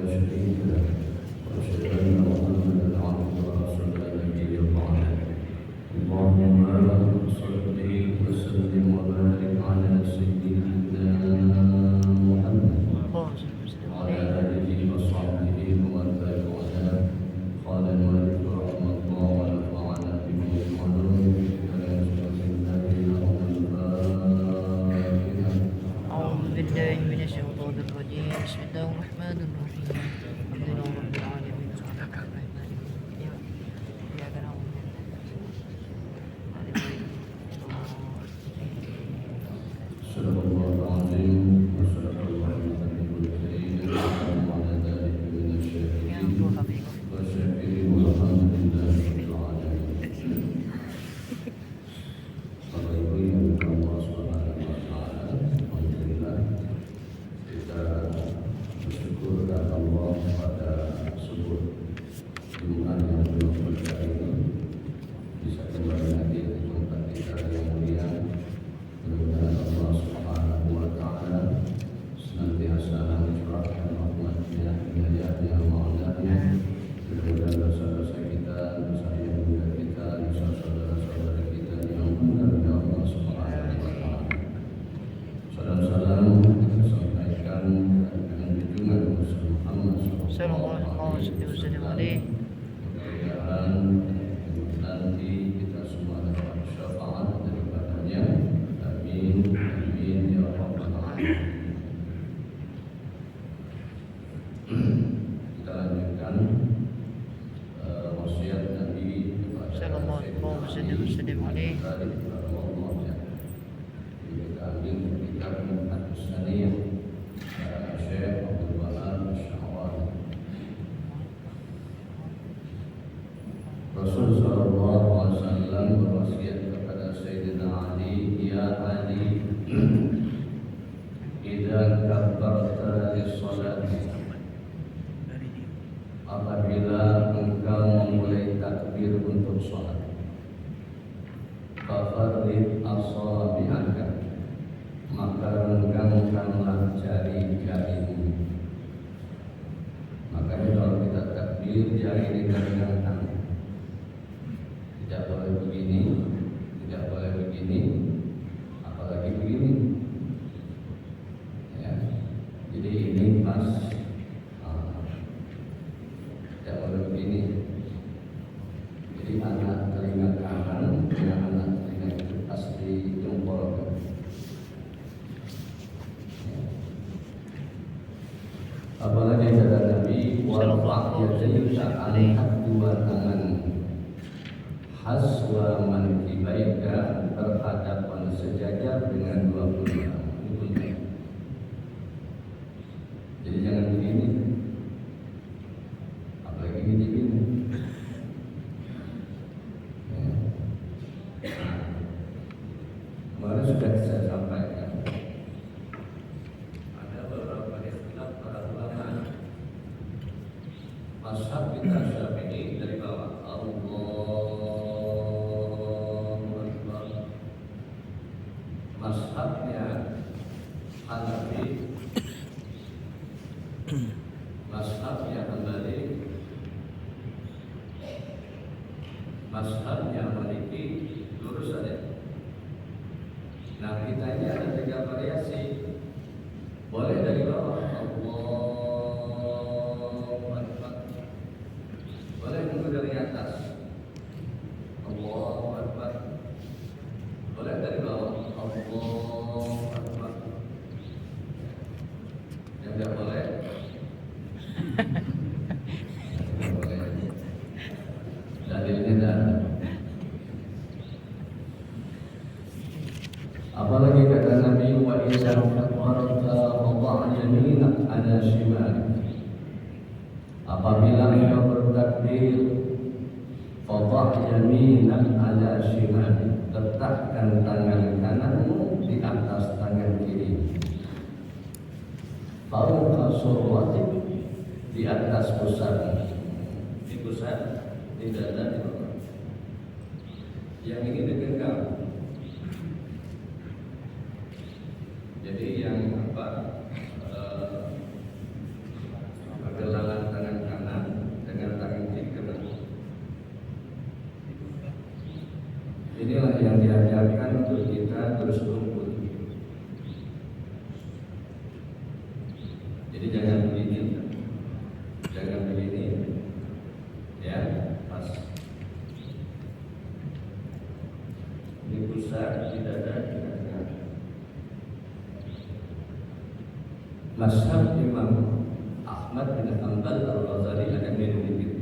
شريك له وأشهد أن محمدا عبده ورسوله النبي الأعلى اللهم صل وسلم وبارك على سيدنا محمد وعلى آله وصحبه ومن تبعهم قال المؤلف رحمه الله ونفعنا بما يقولون أعوذ بالله من الشيطان الرجيم بسم الله الرحمن الرحيم الحمد لله رب العالمين الرحمن الرحيم إياك نعبد صدق الله العظيم وصدق الله النبي الكريم وعلى ذلك من الشاهدين والشاكرين والحمد لله رب العالمين. Bapak Ibu yang dirahmati Allah Subhanahu wa taala, alhamdulillah kita bersyukur kepada Allah pada subuh Jumat yang belum selesai ini bisa kembali lagi ke tempat kita yang mulia. Mudah-mudahan Allah Subhanahu wa taala senantiasa mencurahkan rahmat-Nya, hidayah-Nya, ma'unahnya. Mudah-mudahan dosa-dosa kita, dosa yang muda kita, dosa saudara-saudara kita yang benar ya Allah Subhanahu wa taala. Salam-salam kita sampaikan dengan junjungan Muhammad Sallallahu alaihi wasallam. Mudah-mudahan nanti kita semua dapat syafaat daripadanya. Amin, amin ya rabbal alamin. Kita lanjutkan wasiat Nabi Sallallahu alaihi wasallam. Diambil kitab At-Tsaniyah Syekh Abdul Wahab Asy-Sya'rani. Rasul sallallahu alaihi wasallam berwasiat kepada Sayyidina Ali, ya Ali, idza kabbarta lis-salati, apabila engkau memulai takbir untuk salat, fafarrid asabi'aka, maka renggangkanlah jari-jarimu. Makanya kalau kita takbir, jari digenggangkan. Tidak boleh begini, tidak boleh begini, apalagi begini. Ya. Jadi ini pas, tidak boleh begini. Jadi anak telinga kanan dengan anak telinga itu pasti jempolkan. Apalagi kata Nabi, warfa' yadayka, angkat dua tangan, haswa mankibaika, berhadapan sejajar dengan dua puluh. Jadi jangan begini, apalagi gini-gini. Kemarin sudah saya sampaikan, ada beberapa istilah para ulama. Mazhab kita Syafi'i dari bawah, Allahu Akbar. Mazhabnya Hanafi, mazhabnya Hambali, mazhabnya Maliki, lurus saja. Nah, kita ini ada 3 variasi. Boleh dari bawah, Allahu Akbar. Boleh juga dari atas, Allahu Akbar. Boleh dari bawah, Allahu Akbar. Yang tidak boleh, tidak boleh. Dalilnya tidak ada. Apalagi kata Nabi, wa idza kabbarta fadha' yaminak ala shimalik, apabila engkau bertakbir, fadha' yaminak ala shimalik, letakkan tangan kananmu di atas tangan kiri, fawqa surratik, di atas pusat, di pusat, di dada, di bawah. Yang ini digenggam. Jadi yang apa, gelang Jadi jangan begini, ya, pas. Ini pusat tidak ada. Mazhab Imam Ahmad bin Hanbal Al-Ghazali akan miring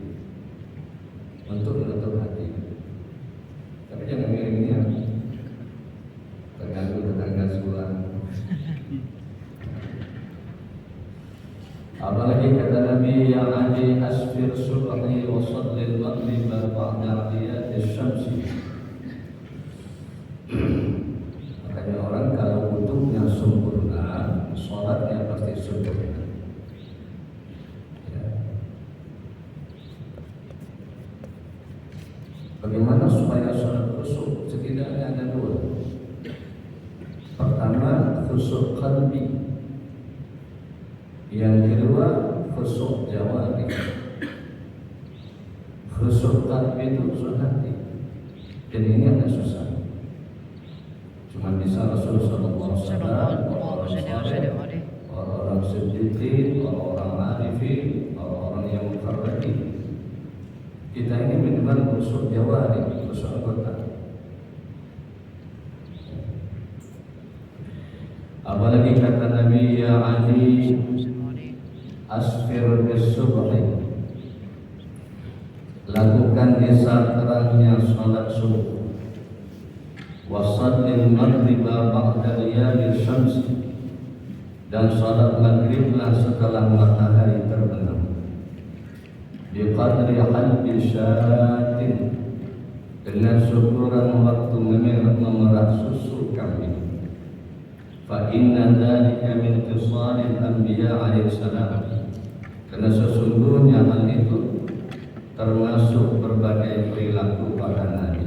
untuk menutup hati. Tapi jangan miringnya terganggu tetangga sebelah. Apalagi kata Nabi yang adi asfir subhi wa sallil maghrib ba'da riyadis syamsi. Makanya orang kalau wudhunya sempurna, sholatnya pasti sempurna. Ya. Bagaimana supaya sholat khusyuk? Setidaknya ada dua. Pertama, khusyuk qalbi. Yang kedua, khusyuk jawari. Khusyuk qalbi itu khusyuk hati. Dan ini agak susah. Cuma bisa Rasulullah SAW, orang-orang siddiqin, orang-orang arifin, orang-orang yang mukarrabin. Kita ini minimal khusyuk jawari, khusyuk anggota. Apalagi kata Nabi ya Ali asfir bis-subhi, lakukan di saat terangnya salat subuh. Wasallil maghriba ba'da riyadis syams, dan salat maghriblah setelah matahari terbenam. Biqadri halbi syatin, dengan syukuran waktu memerah susu kambing. Fa inna dzalika min khisalil anbiya alaihi salam, karena sesungguhnya hal itu termasuk berbagai perilaku para nabi.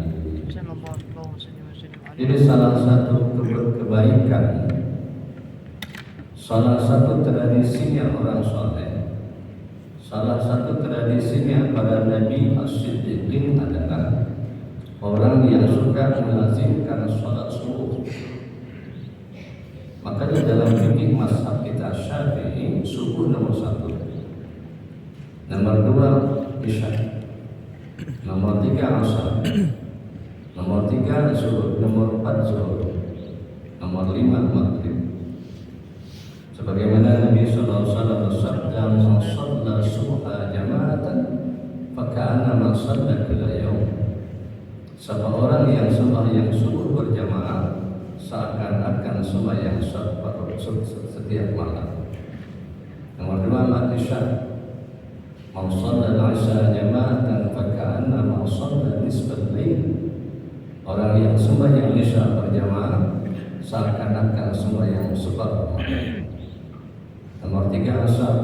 Jadi salah satu kebaikan, salah satu tradisinya orang soleh, salah satu tradisinya para nabi as-siddiqin adalah orang yang suka melazimkan sholat subuh. Maka di dalam fikih mazhab kita Syafi'i, subuh nomor 1, nomor 2 isya, nomor 3 asar, nomor 3 zuhur, nomor 4 zuhur, nomor 5 maghrib. Sebagaimana Nabi SAW bersabda, "Man shalla subha jama'atan faka'anna man shalla kulla yaum." Siapa orang yang sembahyang subuh berjamaah, seakan-akan sembahyang setiap malam. Nomor 2 isya. Man shalla al-isya jama'atan faka'anna man shalla nisfal lail. Orang yang sembahyang isya berjamaah, seakan-akan sembahyang seperempat malam. Nomor 3 asar.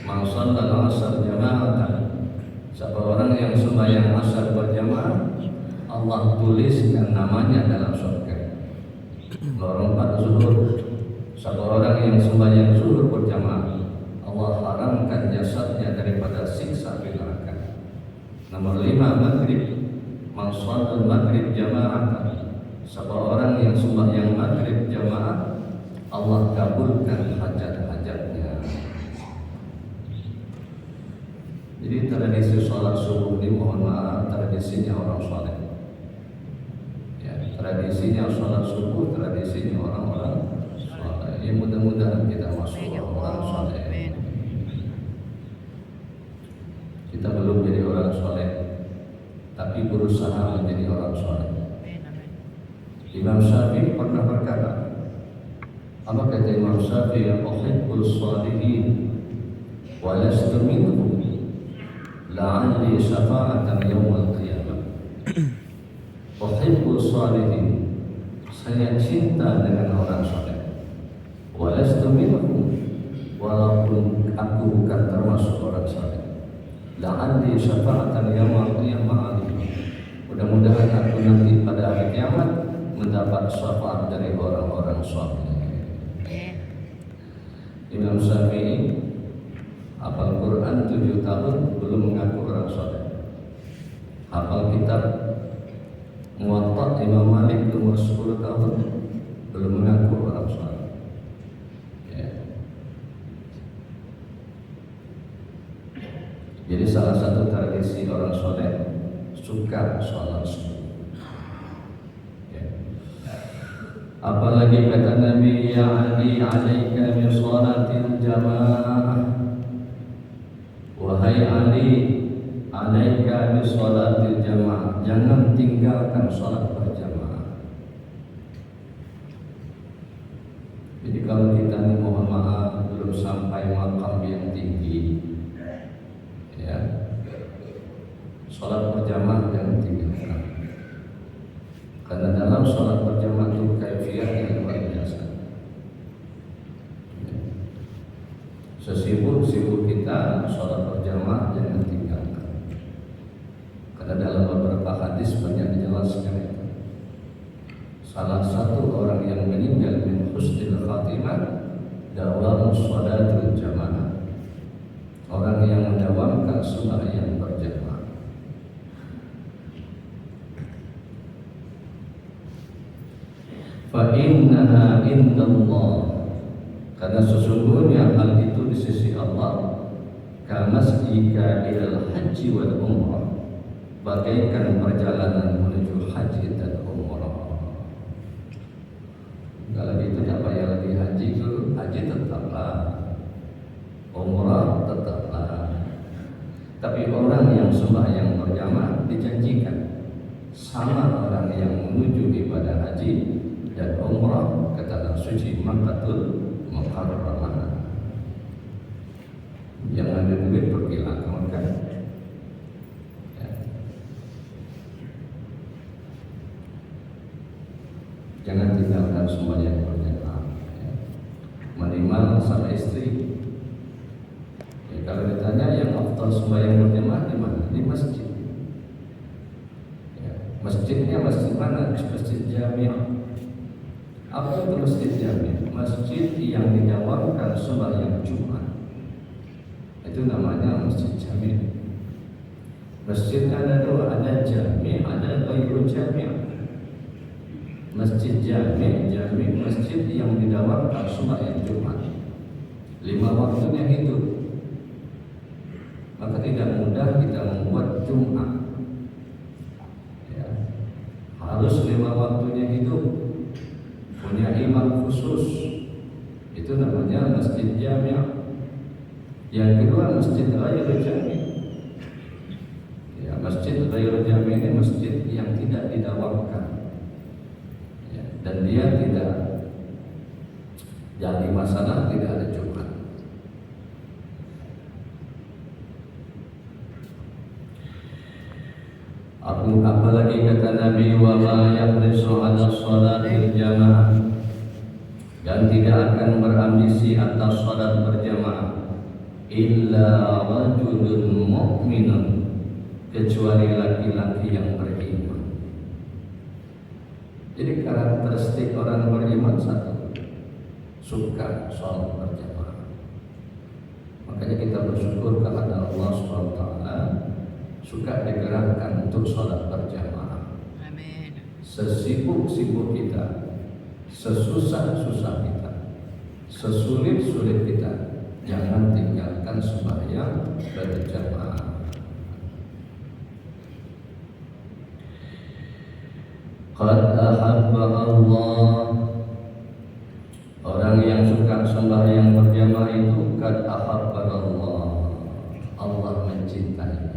Man shalla al-asr jama'atan. Siapa orang yang sembahyang asar berjamaah, Allah tuliskan namanya dalam surga. Nomor 4 zuhur. Siapa orang yang sembahyang zuhur berjamaah, Allah haramkan jasadnya daripada siksa api neraka. Nomor 5 maghrib. Man shalla maghrib jama'atan. Siapa orang yang sembahyang maghrib jamaah, Allah kabulkan hajat-hajatnya. Jadi tradisi sholat subuh ini, mohon maaf, tradisinya orang soleh. Ya, tradisinya sholat subuh, tradisinya orang-orang soleh. Ya, mudah-mudahan kita masuk orang soleh. Kita belum jadi orang soleh, tapi berusaha menjadi orang soleh. Imam Syafi'i pernah berkata, apa kata Imam Syafi'i? Uhibbul shalihin wa lastu minhum la'alli syafa'atan yawmal qiyamah. Uhibbul shalihin, saya cinta dengan orang soleh. Wa lastu minhum, walaupun aku bukan termasuk orang soleh. La'alli syafa'atan yawmal qiyamah. Mudah-mudahan aku nanti pada hari kiamat mendapat syafaat dari orang-orang soleh. Imam Syafi'i hafal Quran 7 tahun belum mengaku orang soleh. Hafal kitab Muwatta Imam Malik umur 10 tahun belum mengaku orang soleh. Ya. Jadi salah satu tradisi orang soleh suka sholat subuh. Ya. Apalagi kata Nabi, ya Ali alaika bi sholatil jamaah. Wahai Ali, alaika bi sholatil jamaah. Jangan tinggalkan sholat berjamaah. Jadi kalau kita ini mohon maaf belum sampai makam yang tinggi, ya, sholat berjamaah jangan tinggalkan. Karena dalam sholat berjamaah itu kaifiat yang luar biasa. Sesibuk-sibuk kita, sholat berjamaah jangan tinggalkan. Karena dalam beberapa hadis banyak dijelaskan itu. Salah satu orang yang meninggal min husnil khatimah dawamu sholatul jamaah. Orang yang mendawamkan sembahyang berjamaah. Fa innaha indallah, karena sesungguhnya hal itu di sisi Allah kamasjika ilal haji wal umrah, bagaikan perjalanan menuju haji dan umrah. Kalau itu tidak payah lagi haji, itu haji tetaplah, umrah tetaplah. Tapi orang yang sembahyang berjamaah dijanjikan sama orang yang menuju ibadah haji dan umrah ke tanah suci Makkahul Mukarramah. Yang ada duit pergilah ke Makkah. Ya. Jangan tinggalkan sembahyang berjamaah. Ya. Minimal sama istri. Ya, kalau ditanya yang afdal sembahyang berjamaah di mana? Di masjid. Ya. Masjidnya masjid mana? Masjid Jami'. Apa itu masjid Jami'? Masjid yang didawamkan sembahyang Jumat. Itu namanya masjid Jami'. Masjid ada dua, ada Jami', ada ghairu Jami'. Masjid Jami', masjid yang didawamkan sembahyang Jumat. 5 waktunya hidup. Maka tidak mudah kita membuat Jumat. Ya. Harus 5 waktunya hidup. Punya imam khusus. Itu namanya masjid Jami'. Yang kedua masjid ghairu Jami'. Ya, masjid ghairu Jami' ini masjid yang tidak didawamkan. Ya, dan dia tidak jadi masalah, tidak ada Jumat. Apalagi kata Nabi, wa ma yahrisu ala sholatil jamaah, dan tidak akan berambisi atas sholat berjamaah illa rajulun mu'minun, kecuali laki-laki yang beriman. Jadi karakteristik orang beriman satu, suka sholat berjamaah. Makanya kita bersyukur kepada Allah SWT, suka digerakkan untuk sholat berjamaah. Amin. Sesibuk-sibuk kita, sesusah-susah kita, sesulit-sulit kita, jangan tinggalkan sembahyang berjamaah. Qad ahabba Allah, orang yang suka sembahyang berjamaah itu qad ahabba Allah, Allah mencintainya.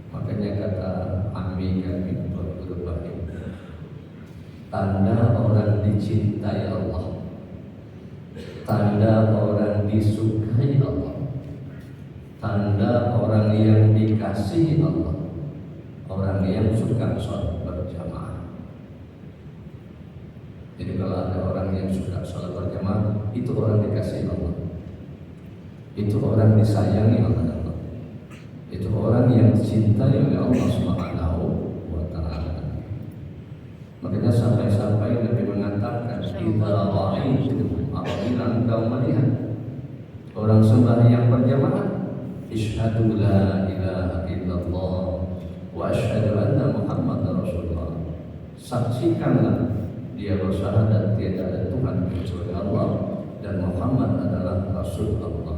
Makanya kata Ami kami berbahaya, tanda orang dicintai Allah, tanda orang disukai Allah, tanda orang yang dikasihi Allah, orang yang suka sholat berjamaah. Jadi kalau ada orang yang suka sholat berjamaah, itu orang dikasihi Allah, itu orang disayangi Allah, itu orang yang dicintai oleh Allah Subhanahu wa ta'ala. Makanya sampai-sampai Nabi mengatakan, idza ra'aitum, apabila engkau melihat orang sembahyang berjamaah, isyhadu la ilaha illallah wa asyhadu anna Muhammadar Rasulullah. Saksikanlah dia bersyahadat tiada ada Tuhan kecuali Allah dan Muhammad adalah Rasul Allah.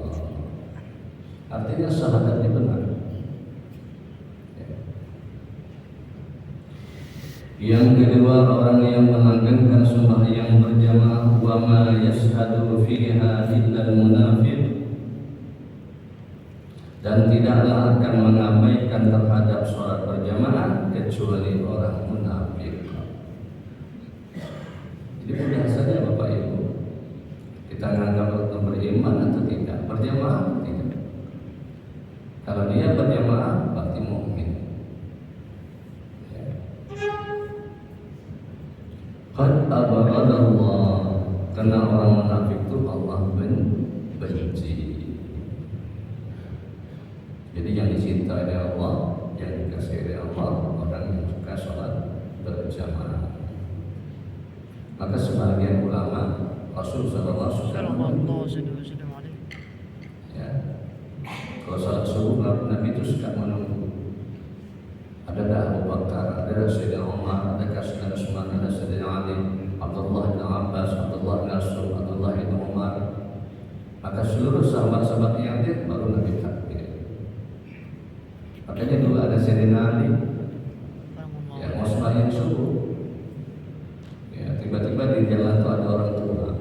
Artinya syahadatnya benar. Yang kedua, orang yang melanggengkan sembahyang berjamaah wa ma yashhadu fiha illa al-munafiq, dan tidaklah akan mengabaikan terhadap sholat berjamaah kecuali orang munafik. Jadi mudah saja Bapak Ibu, kita menganggap beriman atau tidak, berjamaah atau tidak. Kalau dia berjamaah berarti mukmin. Qad abghadallah, karena orang munafik itu Allah benci. Jadi yang dicintai oleh Allah, yang dikasihi oleh Allah, orang yang suka sholat berjamaah. Maka sebagian ulama, Rasul sallallahu alaihi wasallam, ya, kalau sholat subuh Nabi itu suka menunggu. Ada Abu Bakar, ada Sayyidina Umar, ada Sayyidina Utsman, ada Sayyidina Ali, Abdullah bin Abbas, Abdullah bin Mas'ud, Abdullah bin Umar. Maka seluruh sahabat-sahabat yang dia baru Nabi takbir. Makanya dulu ada Sayyidina Ali yang mau sembahyang subuh, ya, tiba-tiba di jalan itu ada orang tua.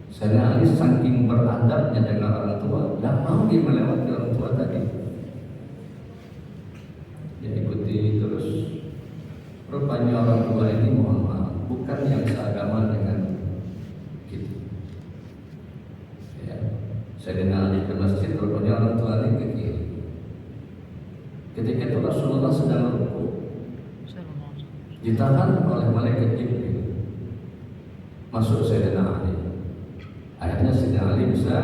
Sayyidina Ali saking beradabnya dengan orang tua, tidak mau dia melewati orang tua tadi. Dia ikuti terus. Rupanya orang tua ini mohon maaf, bukan yang seagama dengan kita. Ya, Sayyidina Ali ke masjid, rupanya orang tua ini ke kiri. Ketika itu Rasulullah sedang rukuk, ditahan oleh malaikat Jibril. Masuk Sayyidina Ali. Akhirnya Sayyidina Ali bisa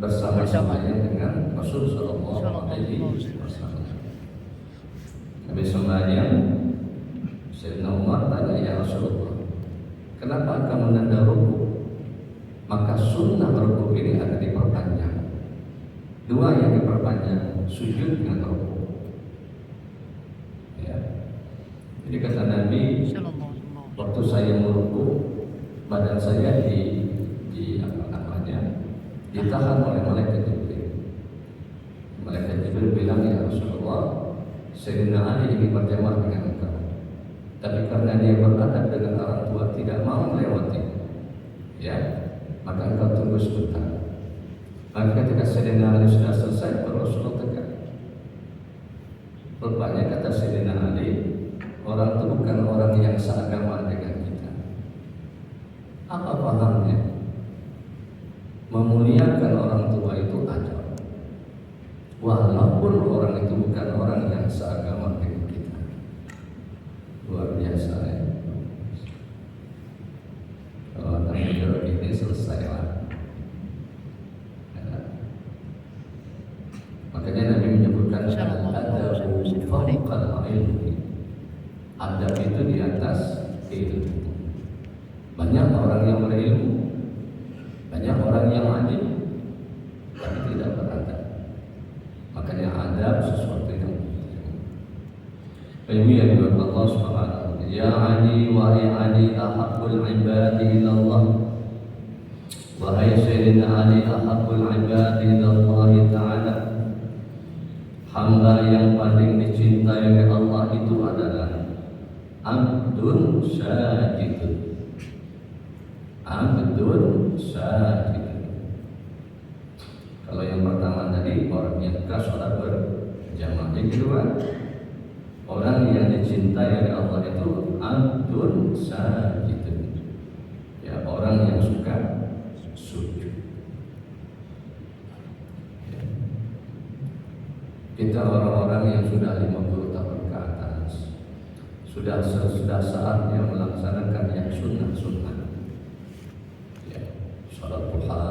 bersama-samanya dengan Rasul sallallahu alaihi wasallam. Habis sembahyang, Sayyidina Umar tanya, ya Rasulullah, kenapa engkau menunda rukuk? Maka sunnah rukuk ini akan diperpanjang. Dua yang diperpanjang, sujud dengan rukuk. Ya. Jadi kata Nabi, waktu saya merukuk, badan saya ditahan oleh malaikat Jibril. Malaikat Jibril bilang, ya Rasulullah, Sayyidina Ali ingin berjamaah dengan engkau, tapi karena dia beradab dengan orang tua tidak mau melewati, ya, maka engkau tunggu sebentar. Maka ketika Sayyidina Ali sudah selesai, Rasulullah tegak. Rupanya kata Sayyidina Ali, orang itu bukan orang yang seagama dengan kita. Apa pahamnya? Memuliakan orang tua itu adab, walaupun orang itu bukan orang yang seagama dengan kita. Luar biasa ya. Kalau video ini selesai lah. Ya. Makanya Nabi menyebutkan adabu fawqal ilmi. Adab itu di atas ilmu. Banyak orang yang berilmu, banyak orang yang alim, tapi tidak beradab. Makanya adab sesuatu yang penting. Ya Allah Subhanahu wa ta'ala, ya Ali wa ya Ali ahabbul ibadi ila Allah. Wahai Sayyidina Ali ahabbul ibadi ila Allah Ta'ala, hamba yang paling dicintai oleh Allah itu adalah abdun sajidun. Abdun sajidun. Kalau yang pertama tadi orang yang sholat berjamaah. Yang kedua, orang yang dicintai oleh Allah itu abdun sajidun, ya, orang yang suka sujud. Ya. Kita orang-orang yang sudah 50 tahun ke atas, sudah saatnya melaksanakan yang sunnah-sunnah. Ya, salat duha,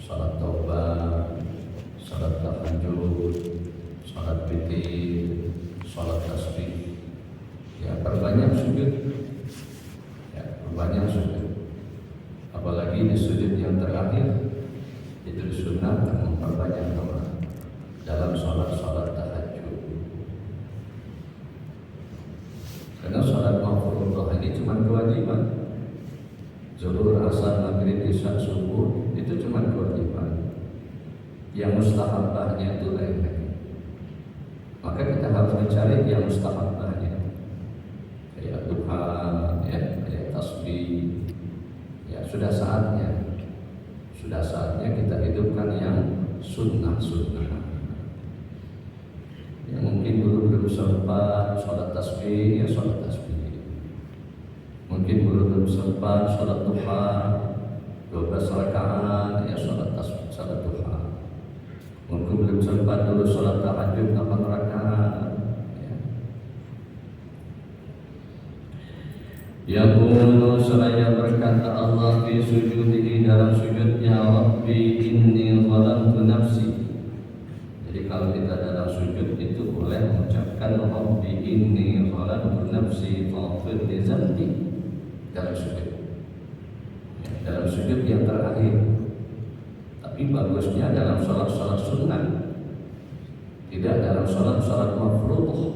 salat taubah, salat tahajud, salat witir, salat tasbih. Ya, perbanyak sujud. Ya, perbanyak sujud. Apalagi di sujud yang terakhir itu disunahkan memperbanyak doa dalam salat tahajud. Karena salat mafruḍah ini cuma kewajiban. Zuhur, asar, maghrib, isya, subuh itu cuma kewajiban. Yang mustahabahnya itu lain lagi. Maka kita harus mencari yang mustahabahnya, kayak duha, ya, kayak tasbih. Ya sudah saatnya kita hidupkan yang sunnah. Yang mungkin dulu belum sempat sholat tasbih, ya sholat tasbih. Mungkin dulu belum sempat sholat duha 12 rakaat, ya sholat tasbih, sholat duha. Mungkin belum sempat dulu sholat tahajud 8 rakaat. Yaqulu seraya berkata Allah fi sujudihi dalam sujudnya, Rabbi inni zalamtu nafsi. Jadi kalau kita dalam sujud itu boleh mengucapkan Rabbi inni zalamtu nafsi faghfir li dzambi dalam sujud. Dalam sujud yang terakhir. Tapi bagusnya dalam salat-salat sunnah, tidak dalam salat-salat mafruḍah.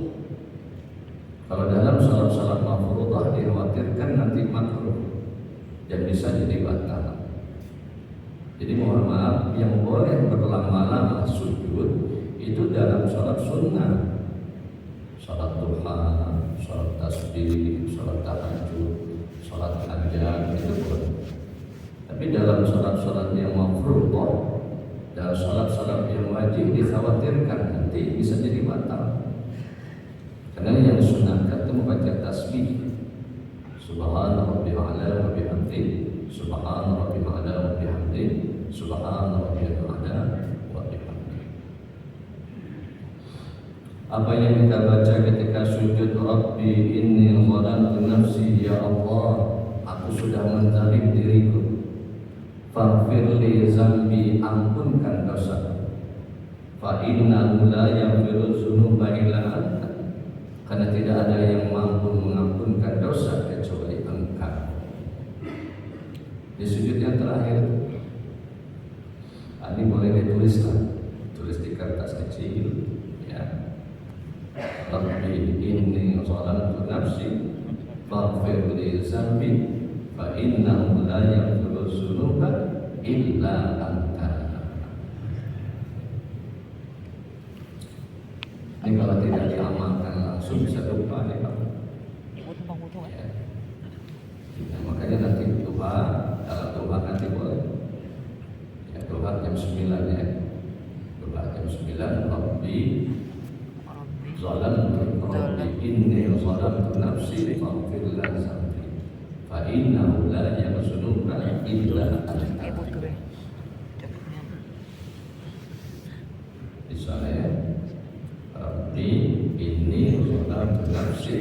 Kalau dalam salat-salat mafruḍah dikhawatirkan nanti makruh dan bisa jadi batal. Jadi mohon maaf, yang boleh berlama-lama sujud itu dalam salat sunnah, salat duha, salat tasbih, salat tahajud, salat hajat, itu boleh. Tapi dalam salat-salat yang mafruḍah, dalam salat-salat yang wajib dikhawatirkan nanti bisa jadi batal. Karena yang disunahkan itu membaca tasbih, Subhana Rabbil A'la wa bihamdihi, Subhana Rabbil A'la wa bihamdihi, Subhana Rabbil A'la wa bihamdihi. Apa yang kita baca ketika sujud, Rabbi inni zalamtu nafsi, ya Allah, aku sudah menzalim diriku. Faghfir li dzambi, ampunkan dosa. Fa innahu la yaghfiru dzunuba illa anta. Karena tidak ada yang mampu mengampunkan dosa kecuali Engkau. Di sujud yang terakhir, ini boleh dituliskan, tulis di kertas kecil, ya. Rabbi inni zalamtu nafsi, faghfir li dzambi, fa innahu la yaghfiru dzunuba illa anta. Ini kalau tidak diamalkan langsung bisa lupa nih Pak. Ya. Nah, makanya nanti doa, kalau doa nanti boleh. Ya, doa jam 9 ya. Doa jam 9, Rabbi Rabbi inni zalamtu nafsi faghfir li dzambi fa innahu la yaghfiru illa anta. Misalnya Rabbi inni zalamtu nafsi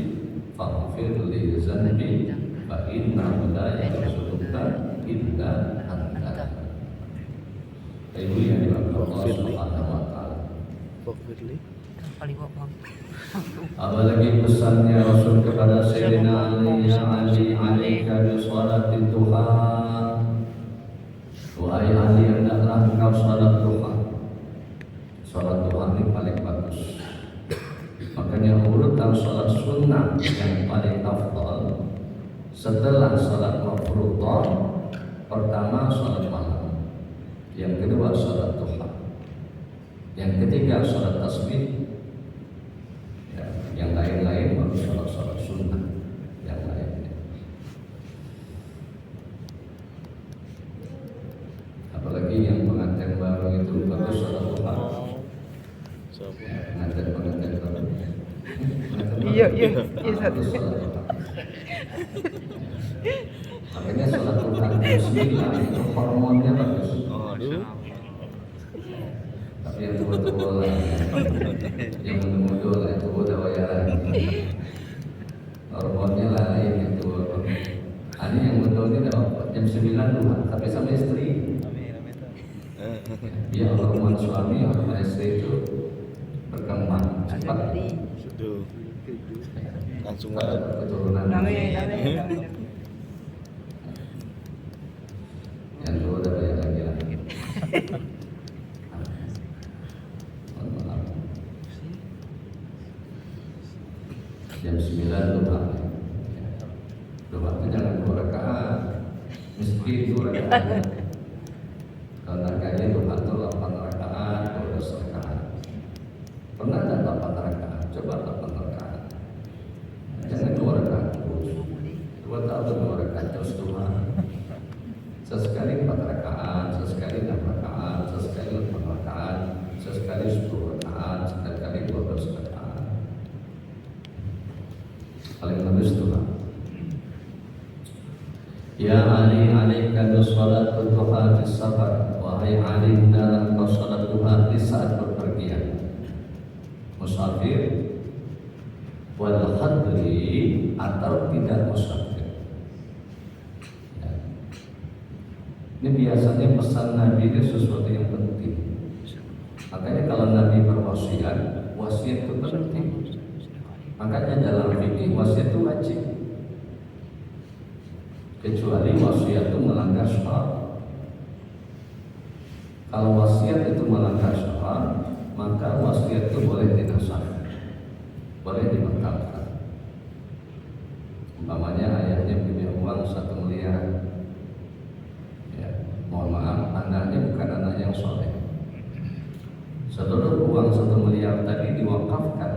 faghfir li dzambi fa innahu la yaghfiru illa anta. Itu yang dilakukan Allah Subhanahu wa taala. Apalagi pesannya Rasul kepada Sayyidina Ali, ya Ali, alaika bi sholatil duha. Wahai Ali, hendaklah engkau salat duha. Salat duha ini paling bagus. Makanya urutan salat sunnah yang paling afdal setelah salat mafruḍah, pertama salat malam, yang kedua salat duha, yang ketiga salat tasbih, ya, yang lain-lain baru salat-salat sunnah yang lainnya. Apalagi yang pengantin baru itu bagus salat duha. Pengantin baru. Iya satu. Makanya salat duha jam 9 itu hormonnya bagus. Tapi yang tua-tua lah, yang muda-muda lah, itu udah wayaran. Hormonnya lain itu. Ini yang muda ini dapat jam 9 duha, tapi sama istri. Ya, hormon suami, hormon istri itu berkembang cepat. Langsung ada keturunan. Yang tua udah bayar lagi. Jam 9 doa. Doa itu jangan 2 rakaat, mesti 2 rakaat. Kalau nakanya doa itu 8 rakaat. Ya Ali alaika bisalatu duha fi safar. Wahai Ali, hendaklah engkau salat duha di saat berpergian. Musafir wal hadri atau tidak musafir. Ya. Ini biasanya pesan Nabi itu sesuatu yang penting. Makanya kalau Nabi berwasiat, wasiat itu penting. Makanya dalam fikih wasiat itu wajib. Kecuali wasiat itu melanggar syarat. Kalau wasiat itu melanggar syarat, maka wasiat itu boleh dinasah, boleh dibatalkan. Umpamanya ayahnya punya uang 1 miliar, ya, mohon maaf, anaknya bukan anak yang soleh. Seluruh uang 1 miliar tadi diwakafkan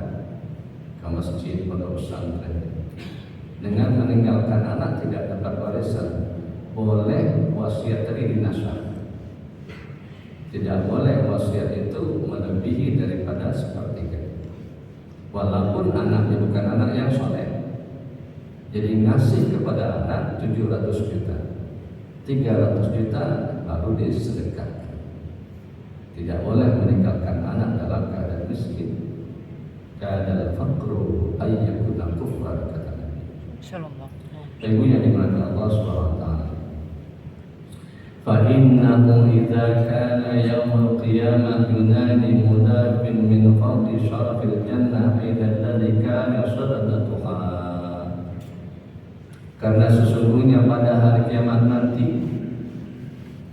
ke masjid, pondok pesantren. Dengan meninggalkan anak tidak dapat warisan, boleh wasiat tadi dinasah. Tidak boleh wasiat itu melebihi daripada sepertiga. Walaupun anaknya bukan anak yang soleh. Jadi ngasih kepada anak 700 juta, 300 juta baru disedekahkan. Tidak boleh meninggalkan anak dalam keadaan miskin. Kadal faqru ayyakuna kufran, kata Nabi. Ibu yang dimana Allah SWT. Fa innahu idza kana yaumul qiyamah yunadi mudafin min fawqi syarafil jannah ila alladhi kana sadaqatuha. Karena sesungguhnya pada hari kiamat nanti,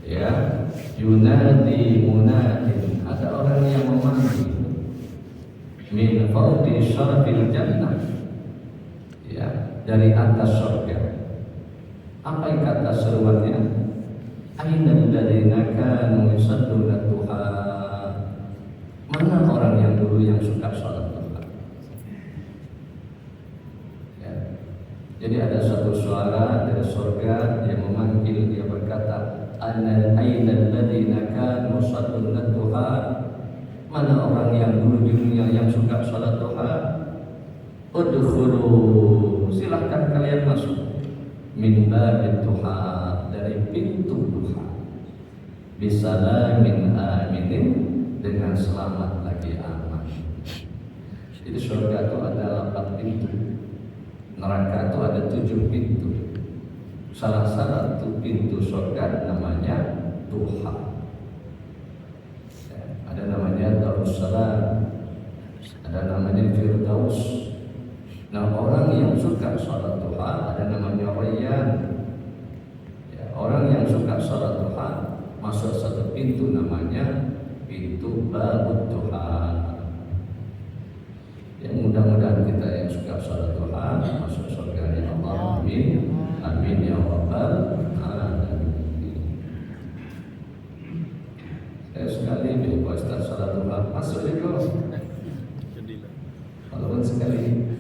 ya, yunadi munadin, ada orang yang memanggil min fawqi syarafil jannah, ya, dari atas surga. Apa yang kata seruannya? Ainal ladzina kanu yusalluna duha. Mana orang yang dulu yang suka salat duha? Ya. Jadi ada satu suara dari surga yang memanggil, dia berkata, ainal ladzina kanu yusalluna duha. Mana orang yang dulu di dunia yang suka salat duha? Udkhulu, silahkan kalian masuk. Min babid duha, dari pintu duha. Bisalamin aminin, dengan selamat lagi aman. Jadi surga itu ada 8 pintu, neraka itu ada 7 pintu. Salah satu pintu surga namanya duha. Ada namanya Darussalam, ada namanya Firdaus. Nah, orang yang suka salat duha ada namanya Rayyan. Ya, orang yang suka salat duha masuk satu pintu namanya pintu Babud Duha. Ya, mudah-mudahan kita yang suka salat duha masuk surga ya Allah. Amin. Amin ya rabbal alamin. Saya sekali di Ustaz salat duha masuk juga. Walaupun sekali.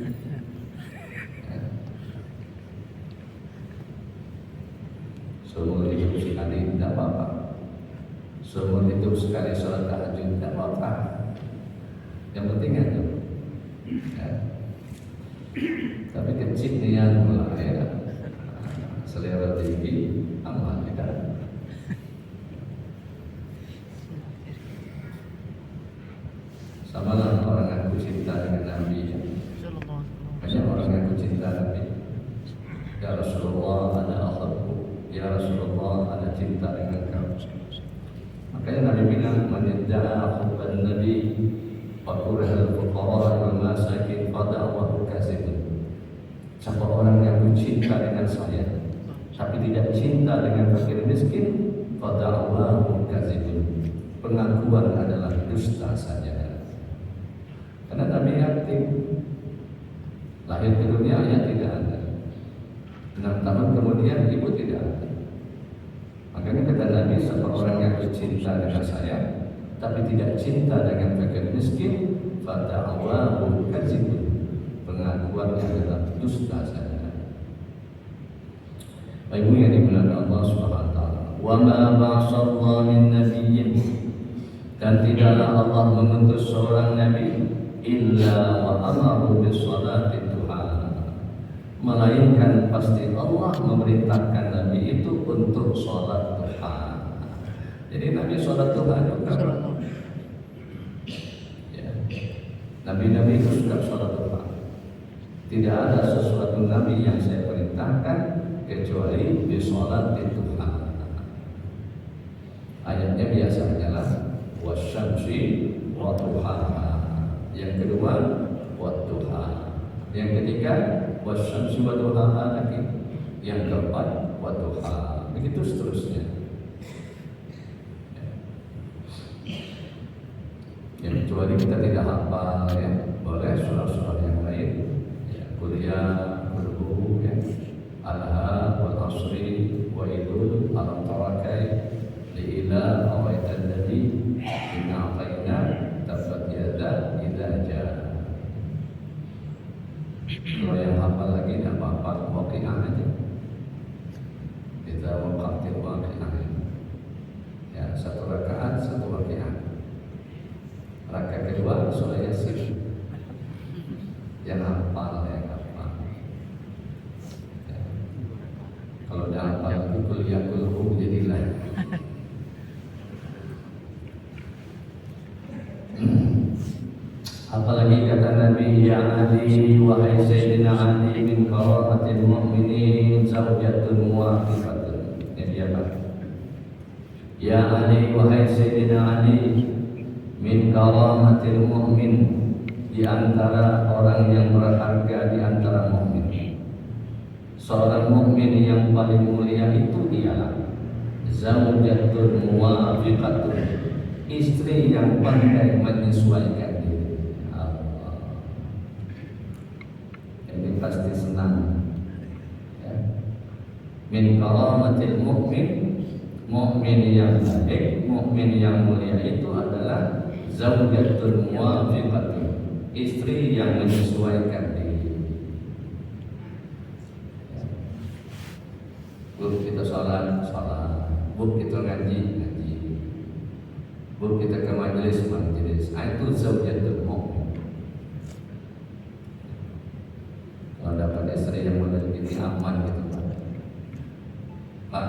Seumur hidup sekali tidak apa-apa. Seumur hidup sekali sholat tahajud tidak apa-apa. Yang penting itu, ya. Tapi kecil niat mulai, ya. Selera tinggi, amal tidak. Sama lah orang aku cinta dengan Nabi. Banyak orang aku cinta Nabi. Ya Rasulullah, ana ahabbu. Ya Rasulullah, ada cinta dengan kau. Makanya Nabi bilang, man yadda'a hubban nabi wa kurihal fuqara wal masakin fada'wahu kazibun. Siapa orang yang cinta dengan saya tapi tidak cinta dengan fakir miskin, fada'wahu kazibun. Pengakuan adalah dusta saja. Karena Nabi yatim, lahir ke dunia ayah tidak ada. 6 tahun kemudian ibu tidak ada. Makanya kata Nabi, siapa orang yang cinta dengan saya tapi tidak cinta dengan fakir miskin, fata'awahu kadzibun. Pengakuannya adalah dusta saja. Ibu yang dimuliakan Allah Subhanahu wa taala. Wa ma ba'atsallahu min nabiyyin, dan tidaklah Allah mengutus seorang nabi illa wa amaru bis salati duha, melainkan pasti Allah memerintahkan Nabi itu untuk sholat duha. Jadi Nabi sholat duha juga. Ya. Nabi-nabi itu sudah sholat duha. Tidak ada sesuatu Nabi yang saya perintahkan kecuali di sholat duha. Ayatnya biasa adalah wasyamsi wa duhaha. Yang kedua wadduha. Yang ketiga wasyamsi wa duhaha lagi. Yang keempat wadduha. Begitu seterusnya. Ya, kecuali kita tidak hafal ya, boleh surah-surah yang lain. Ya, kuliah, berbuku ya. Alha wal asri wa idul alam tawakai ila awaitan tadi inna aqaina tabat yada idza jaa. Kalau yang hafal lagi tidak apa-apa, waqi'ah aja. Idza waqa'til waqi'ah. Ya, satu rakaat satu waqi'ah. Rakaat kedua surah Yasin. Yang hafal yang hafal. Ya. Kalau dah hafal lagi kuliah kulhum jadilah. Apalagi kata Nabi, ya Ali, wahai Sayyidina Ali, min karamatil mu'minin zawjatun muwafiqatun. Ini dia Pak. Ya Ali, wahai Sayyidina Ali, min karamatil mu'min, di antara orang yang berharga di antara mukmin. Seorang mukmin yang paling mulia itu ialah zawjatun muwafiqatun, istri yang pandai menyesuaikan. Pasti senang ya. Min karamatil mu'min, mu'min yang baik, mu'min yang mulia itu adalah zawjatun muwafiqatun, istri yang menyesuaikan diri ya. Bu kita sholat, bu kita ngaji, bu kita ke majelis, itu zawjatun mu'min. Kalau dapat istri yang model gini aman gitu Pak, Pak,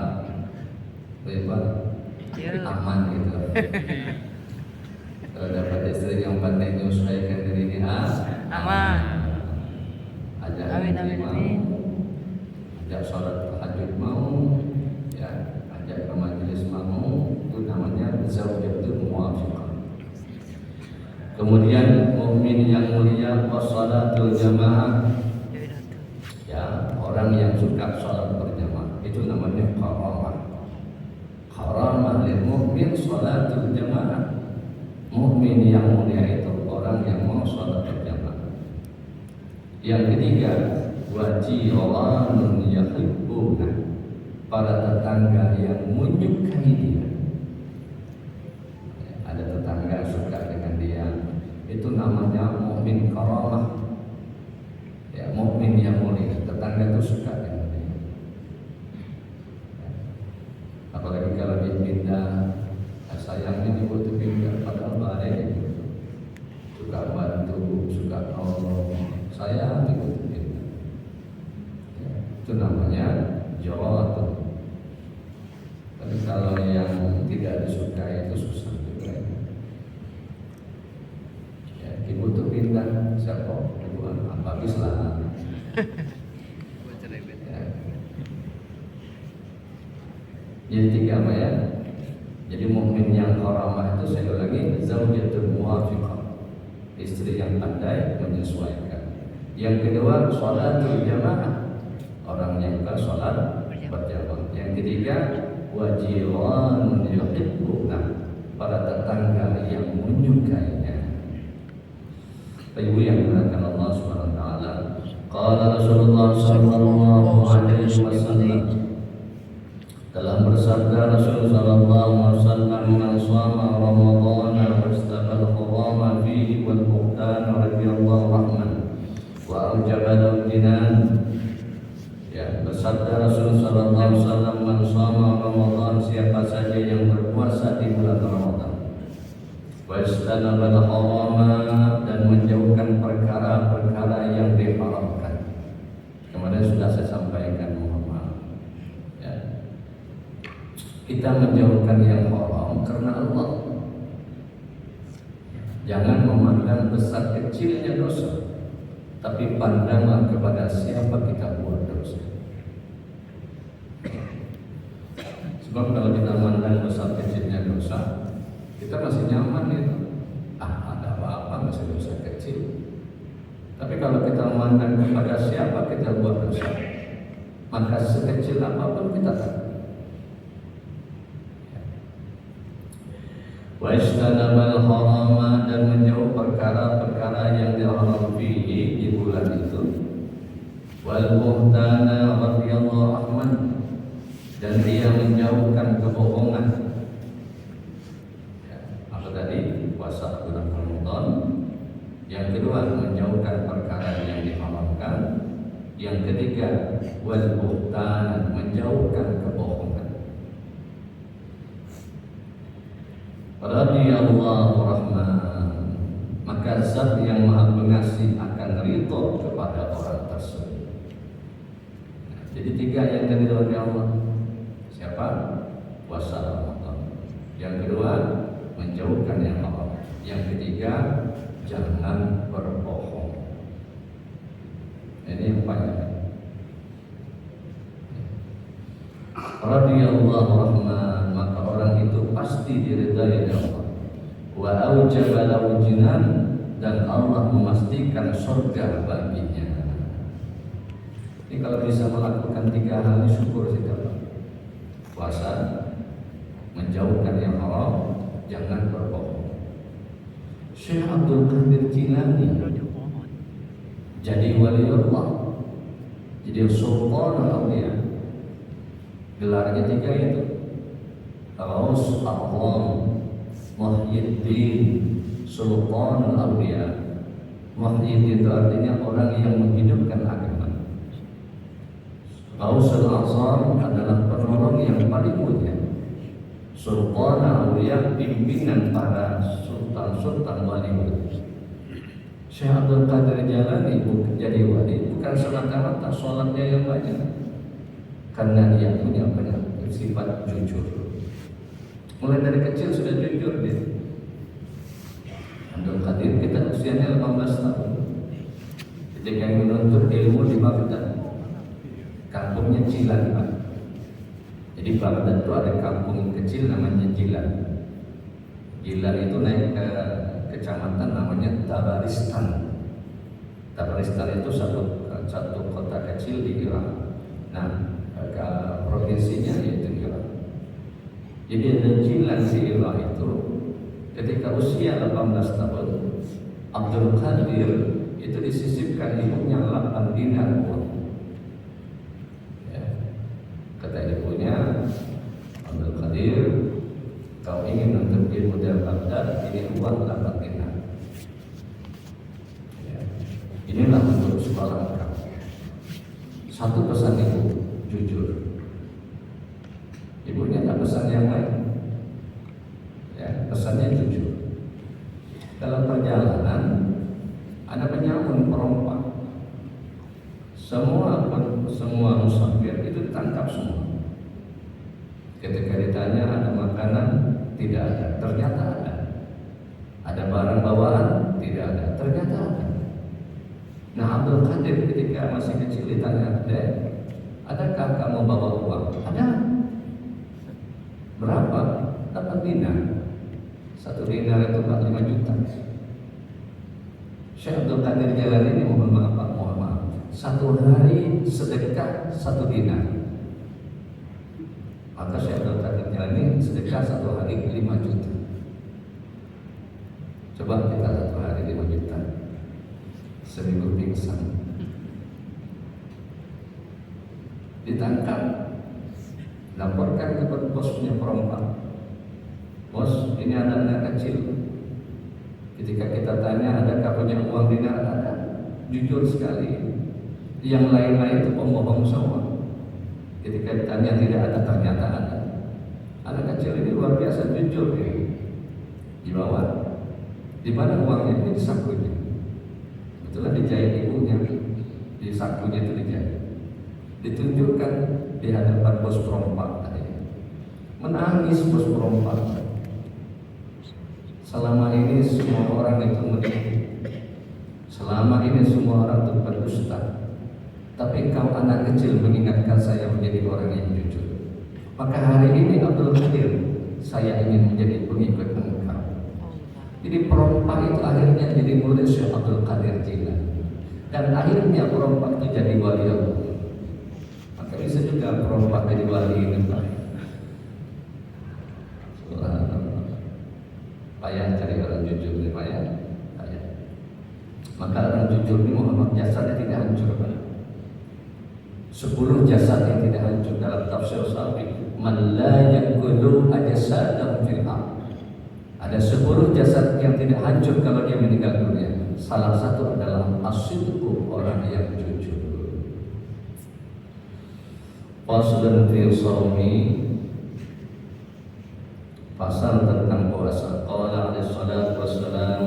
aman gitu. Kalau dapat istri yang pandai menyesuaikan diri aman. Ajak ngaji mau, ajak sholat tahajud mau, ya, ajak ke majelis mau, itu namanya zawjatun muwafiqah. Kemudian mukmin yang mulia wassalatul jamaah. Orang yang suka sholat berjamaah itu namanya karamah. Karamah lil mukmin sholatul jamaah. Mukmin yang mulia itu orang yang mau sholat berjamaah. Yang ketiga, wajiranun yuhibbuna, para tetangga yang menyukai dia. Ada tetangga suka dengan dia, itu namanya mukmin karamah. Ya, mukmin yang mulia, tetangga itu suka dengan dia. Apalagi kalau dia pindah, sayang ini butuh pindah, padahal baik, suka bantu, suka nolong, sayang ini butuh pindah. Ya, itu namanya jawatul. Tapi kalau yang tidak disukai itu susah juga. Ya, ibu tuh pindah, siapa? Habis lah. Ya. Jadi tiga apa ya? Jadi mukmin yang karamah itu saya ulangi, zawjatun muwafiqah, istri yang pandai menyesuaikan. Yang kedua, sholatul jamaah, orang yang suka sholat berjamaah. Yang ketiga, wajiranun yuhibbuna, para tetangga yang menyukainya. Ibu yang dimuliakan Allah Subhanahu wa taala. Qala Rasulullah sallallahu alaihi wasallam, telah bersabda Rasul sallallahu alaihi wasallam, man shama ramadhana wastabal khurama fihi wal buhtan radhiyallahu rahman wa aujaba lahu jinan. Ya, bersabda Rasul sallallahu alaihi wasallam, man shama ramadhan, siapa saja yang berpuasa di bulan Ramadan, wastanabal harama, dan menjauhkan perkara-perkara yang diharamkan. Kemudian Kita menjauhkan yang haram karena Allah. Jangan memandang besar kecilnya dosa, tapi pandanglah kepada siapa kita buat dosa. Sebab kalau kita memandang besar kecilnya dosa, kita masih nyaman itu. Ada apa-apa, masih dosa kecil. Tapi kalau kita memandang kepada siapa kita buat dosa, maka sekecil apapun kita takut. Wa istanabal harama, dan menjauh perkara-perkara yang diharam fihi di bulan itu. Wal buhtana radhiyallahu anhu, dan dia menjauhkan kebohongan. Apa tadi? Puasa bulan Ramadan. Yang kedua, menjauhkan perkara yang diharamkan. Yang ketiga, wal buhtan, menjauhkan kebohongan. Radhiyallahu rahman, maka zat yang maha pengasih akan ridho kepada orang tersebut. Jadi tiga yang diridhoi oleh Allah. Siapa? Puasa Ramadan. Yang kedua, menjauhkan yang haram. Yang ketiga, jangan berbohong. Ini yang banyak. Radhiyallahu rahman, maka orang itu pasti diridai oleh Allah. Wa aujaba lahu jinan, dan Allah memastikan surga baginya. Ini kalau bisa melakukan tiga hal ini syukur sih Pak. Puasa, menjauhkan yang haram, jangan berbohong. Syekh Abdul Qadir Jilani jadi wali Allah, jadi sultan awliya. Gelarnya tiga itu: Ghaus A'zam, Muhyiddin, Sultan Awliya. Muhyiddin itu artinya orang yang menghidupkan agama. Ghaus A'zam adalah penolong yang paling mulia. Sultan Awliya, pimpinan para sultan-sultan wali-wali. Syekh Abdul Qadir Jilani jadi wali bukan semata-mata sholatnya yang banyak, karena dia punya sifat jujur. Mulai dari kecil sudah jujur dia. Abdul Qadir kita usianya 18 tahun ketika menuntut ilmu di Baghdad, kampungnya Jilan Pak. Jadi Baghdad itu ada kampung kecil namanya Jilan. Jilan itu naik ke kecamatan namanya Tabaristan. Tabaristan itu satu kota kecil di Irak. Nah, provinsinya yaitu Irak. Jadi ada Jilan di Irak itu ketika usia 18 tahun, Abdul Qadir itu disisipkan ibunya 8 dinar uang. Ya. Kata ibunya, Abdul Qadir, kau ingin untuk ilmu dari Baghdad, ini uang 8 dinar. Ya. Inilah untuk sekolah kau. Satu pesan ibu, jujur. Ibunya tak pesan yang lain. Ya, pesannya jujur. Dalam perjalanan ada penyamun perompak. Semua musafir itu ditangkap semua. Ketika ditanya ada makanan, tidak ada. Ternyata ada. Ada barang bawaan, tidak ada. Ternyata ada. Nah, Abdul Qadir ketika masih kecil ditanya, "Dek, adakah kamu bawa uang?" Ada. Berapa? 8 dinar. 1 dinar itu 45 juta. Syekh Abdul Qadir Jilani ini mohon maaf, satu hari sedekah 1 dinar. Maka Syekh Abdul Qadir Jilani sedekah 1 hari 5 juta. Coba kita 1 hari 5 juta, seminggu pingsan. Ditangkap, laporkan kepada bosnya perompak. Bos, ini anak-anak kecil. Ketika kita tanya, adakah punya uang dinar? Ada. Jujur sekali. Yang lain-lain itu pembohong semua. Ketika ditanya tidak ada, ternyata ada. Anak kecil ini luar biasa jujur ya. Dibawa. Di mana uangnya? Ini di sakunya. Itulah dijahit ibunya. Di sakunya itu dijahit. Ditunjukkan di hadapan bos perompak tadi. menangis bos perompak. Selama ini semua orang itu menipu, selama ini semua orang itu berdusta, tapi kau anak kecil mengingatkan saya menjadi orang yang jujur. Maka hari ini Abdul Qadir, saya ingin menjadi pengikut engkau. Jadi perompak itu akhirnya jadi murid Syekh Abdul Qadir Jilani, dan akhirnya perompak itu jadi wali Allah. Maka bisa juga perompak jadi wali ini Pak. Payah cari orang jujur ini payah. Maka orang jujur ini Muhammad jasadnya tidak hancur Pak. 10 jasad yang tidak hancur dalam tafsir Sawi, man la yakulu ajsadam fil ardh. Ada 10 jasad yang tidak hancur kalau dia meninggal dunia. Salah satu adalah as-sidqu, orang yang jujur. Faslun fi shaumi, pasal tentang puasa. Qala alaihi salatu wassalam,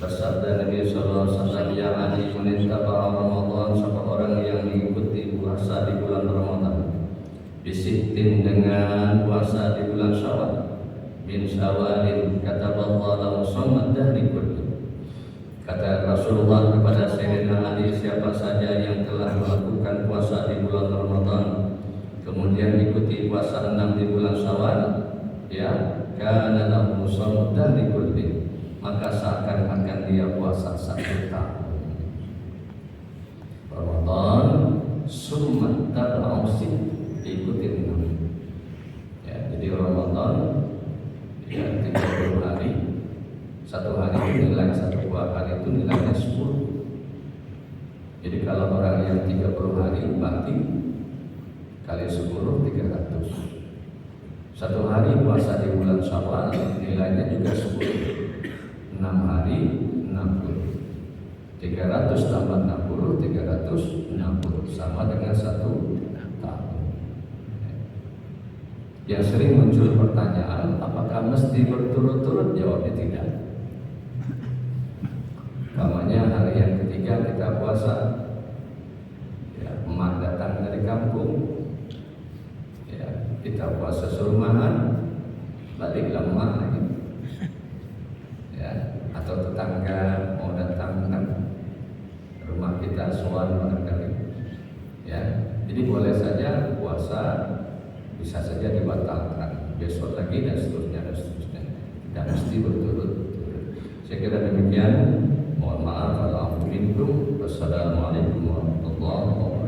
bersabda Nabi sallallahu alaihi wasallam, ya Ali munitaba Ramadan, siapa orang yang mengikuti puasa di bulan Ramadan, bisitin dengan puasa di bulan Syawal, min Syawalin kataballahu shamad dahri kulli. Kata Rasulullah kepada Sayyidina Ali, siapa saja yang telah melakukan puasa di bulan Ramadan kemudian ikuti puasa 6 di bulan Syawal, ya, kana lahu shamad dahri kulli, maka seakan-akan dia puasa 1 tahun. Ramadan summa tabausi, ikuti 6. Ya, jadi Ramadan ya 30 hari. 1 hari itu nilai 1 buah hari itu nilainya 10. Jadi kalau orang yang 30 hari berarti kali 10 300. 1 hari puasa di bulan Syawal nilainya juga 10. 6 hari 60. 300 tambah 60 360 sama dengan 1 tahun. Yang sering muncul pertanyaan, apakah mesti berturut-turut? Jawabnya tidak. Namanya hari yang ketiga kita puasa, ya, emak datang dari kampung, ya, kita puasa serumahan, balik emak lagi, ya, atau tetangga mau datang kan rumah kita sowan barangkali, ya, jadi boleh saja puasa, bisa saja dibatalkan besok lagi dan seterusnya dan seterusnya, tidak mesti berturut-turut. Saya kira demikian. Mohon maaf kalau minkum. Wassalamualaikum warahmatullahi wabarakatuh.